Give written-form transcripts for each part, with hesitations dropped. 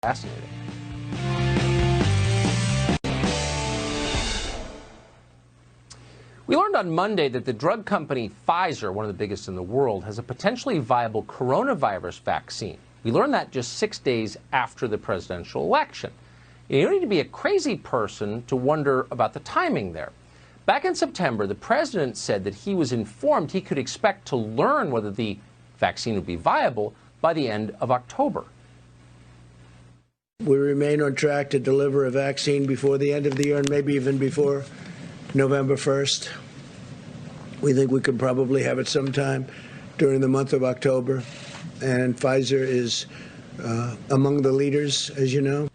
Fascinating. We learned on Monday that the drug company PFIZER, one of the biggest in the world, has a potentially viable coronavirus vaccine. We learned that just 6 days after the presidential election. You don't need to be a crazy person to wonder about the timing there. Back in September, the president said that he was informed he could expect to learn whether the vaccine would be viable by the end of October. We remain on track to deliver a vaccine before the end of the year and maybe even before November 1st. We think we could probably have it sometime during the month of October. And PFIZER is among the leaders, as you know.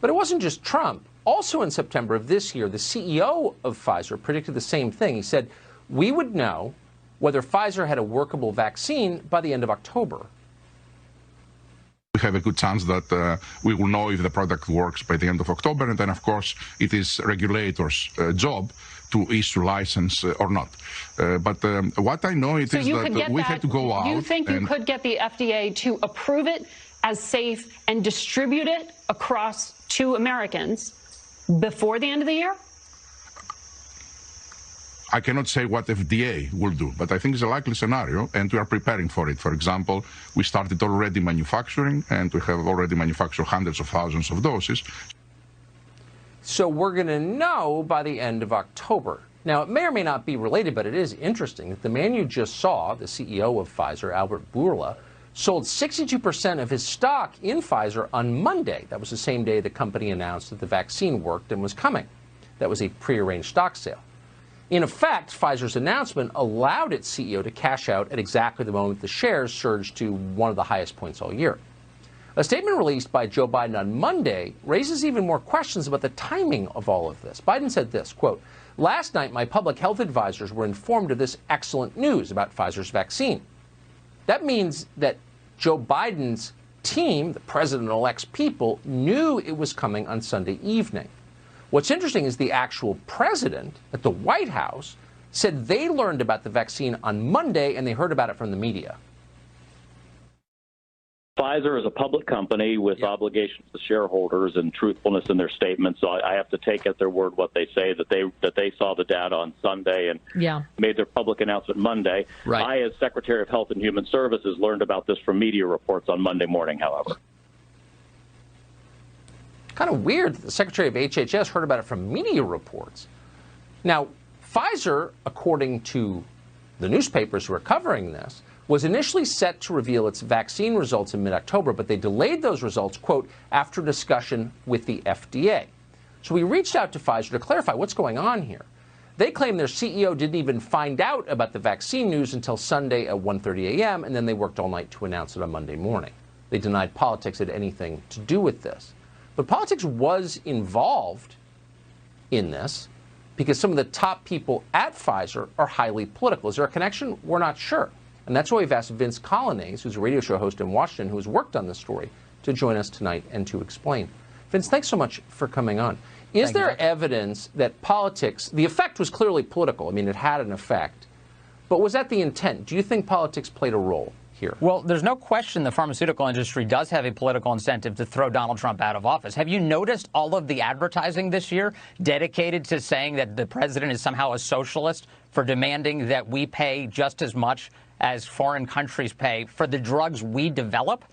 But it wasn't just Trump. Also in September of this year, the CEO of PFIZER predicted the same thing. He said, we would know whether PFIZER had a workable vaccine by the end of October. We have a good chance that we will know if the product works by the end of October, and then, of course, it is regulators' job to issue license or not. But what I know is that we had to go out. You think you could get the FDA to approve it as safe and distribute it across to Americans before the end of the year? I cannot say what FDA will do, but I think it's a likely scenario, and we are preparing for it. For example, we started already manufacturing, and we have already manufactured hundreds of thousands of doses. So we're going to know by the end of October. Now, it may or may not be related, but it is interesting that the man you just saw, the CEO of PFIZER, Albert Bourla, sold 62% of his stock in PFIZER on Monday. That was the same day the company announced that the vaccine worked and was coming. That was a prearranged stock sale. In effect, PFIZER's announcement allowed its CEO to cash out at exactly the moment the shares surged to one of the highest points all year. A statement released by Joe Biden on Monday raises even more questions about the timing of all of this. Biden said this, quote, "Last night, my public health advisors were informed of this excellent news about PFIZER's vaccine." That means that Joe Biden's team, the president-elect's people, knew it was coming on Sunday evening. What's interesting is the actual president at the White House said they learned about the vaccine on Monday and they heard about it from the media. PFIZER is a public company with obligations to shareholders and truthfulness in their statements. So I have to take at their word what they say, that they saw the data on Sunday and made their public announcement Monday. Right. I, as Secretary of Health and Human Services, learned about this from media reports on Monday morning, however. Kind of weird that the Secretary of HHS heard about it from media reports. Now, PFIZER, according to the newspapers who are covering this, was initially set to reveal its vaccine results in mid-October, but they delayed those results, quote, after discussion with the FDA. So we reached out to PFIZER to clarify what's going on here. They claim their CEO didn't even find out about the vaccine news until Sunday at 1:30 a.m., and then they worked all night to announce it on Monday morning. They denied politics had anything to do with this. But politics was involved in this because some of the top people at PFIZER are highly political. Is there a connection? We're not sure. And that's why we've asked Vince Colonnese, who's a radio show host in Washington, who has worked on this story, to join us tonight and to explain. Vince, thanks so much for coming on. Is there evidence that politics, the effect was clearly political. I mean, it had an effect. But was that the intent? Do you think politics played a role here? Well, there's no question the pharmaceutical industry does have a political incentive to throw Donald Trump out of office. Have you noticed all of the advertising this year dedicated to saying that the president is somehow a socialist for demanding that we pay just as much as foreign countries pay for the drugs we develop?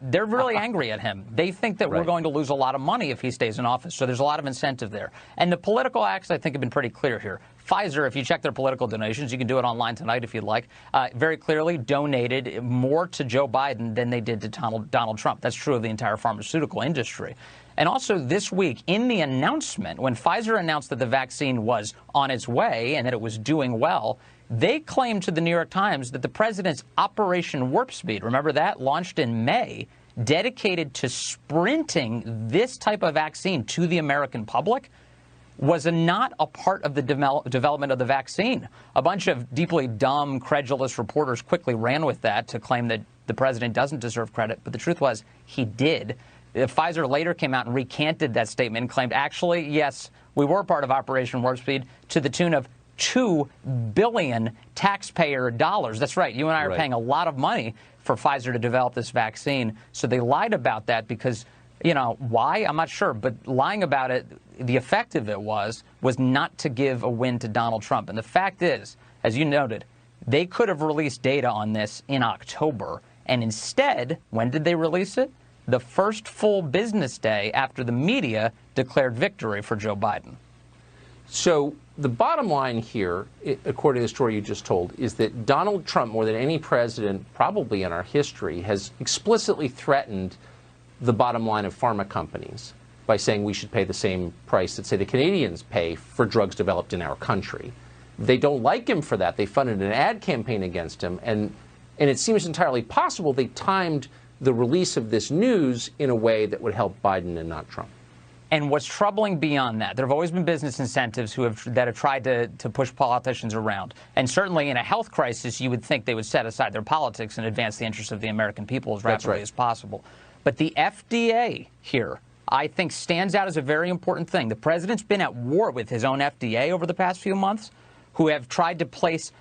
They're really angry at him. They think that we're going to lose a lot of money if he stays in office. So there's a lot of incentive there. And the political acts, I think, have been pretty clear here. PFIZER, if you check their political donations, you can do it online tonight if you'd like, very clearly donated more to Joe Biden than they did to Donald Trump. That's true of the entire pharmaceutical industry. And also this week, in the announcement, when PFIZER announced that the vaccine was on its way and that it was doing well, they claimed to the New York Times that the president's Operation Warp Speed, remember that, launched in May, dedicated to sprinting this type of vaccine to the American public, was not a part of the development of the vaccine. A bunch of deeply dumb, credulous reporters quickly ran with that to claim that the president doesn't deserve credit. But the truth was he did. PFIZER later came out and recanted that statement and claimed, actually, yes, we were part of Operation Warp Speed to the tune of $2 billion taxpayer dollars. That's right. You and I are paying a lot of money for Pfizer to develop this vaccine. So they lied about that because, you know, why? I'm not sure. But lying about it, the effect of it was not to give a win to Donald Trump. And the fact is, as you noted, they could have released data on this in October. And instead, when did they release it? The first full business day after the media declared victory for Joe Biden. So the bottom line here, according to the story you just told, is that Donald Trump, more than any president probably in our history, has explicitly threatened the bottom line of pharma companies by saying we should pay the same price that, say, the Canadians pay for drugs developed in our country. They don't like him for that. They funded an ad campaign against him, and it seems entirely possible they timed the release of this news in a way that would help Biden and not Trump. And what's troubling beyond that, there have always been business incentives that have tried to push politicians around. And certainly in a health crisis, you would think they would set aside their politics and advance the interests of the American people as rapidly as possible. But the FDA here, I think, stands out as a very important thing. The president's been at war with his own FDA over the past few months, who have tried to place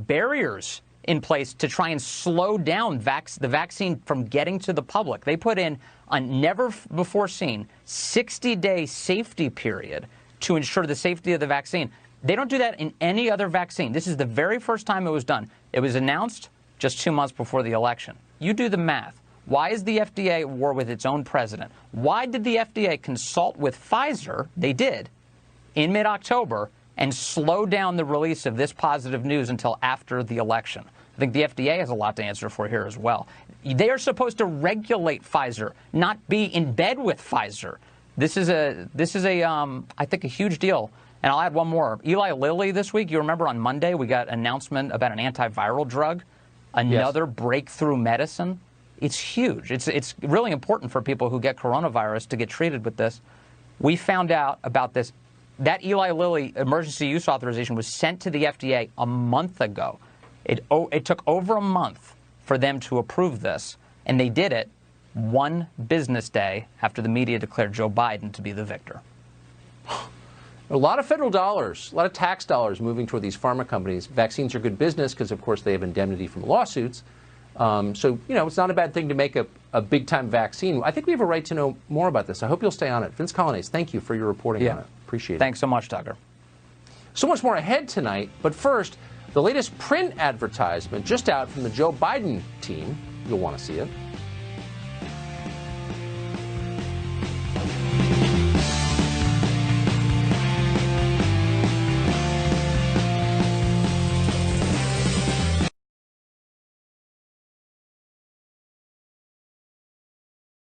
barriers in place to try and slow down the vaccine from getting to the public. They put in a never-before-seen 60-day safety period to ensure the safety of the vaccine. They don't do that in any other vaccine. This is the very first time it was done. It was announced just 2 months before the election. You do the math. Why is the FDA at war with its own president? Why did the FDA consult with Pfizer, they did, in mid-October, and slow down the release of this positive news until after the election? I think the FDA has a lot to answer for here as well. They are supposed to regulate Pfizer, not be in bed with Pfizer. This is I think, a huge deal. And I'll add one more. Eli Lilly this week, you remember on Monday we got an announcement about an antiviral drug, another breakthrough medicine. It's huge. It's really important for people who get coronavirus to get treated with this. We found out about this. That Eli Lilly emergency use authorization was sent to the FDA a month ago. It took over a month for them to approve this, and they did it one business day after the media declared Joe Biden to be the victor. A lot of federal dollars, a lot of tax dollars moving toward these pharma companies. Vaccines are good business because, of course, they have indemnity from lawsuits. So, you know, it's not a bad thing to make a big-time vaccine. I think we have a right to know more about this. I hope you'll stay on it. Vince Colonnese, thank you for your reporting on it. Appreciate it. Thanks so much, Tucker. So much more ahead tonight, but first, the latest print advertisement just out from the Joe Biden team. You'll want to see it.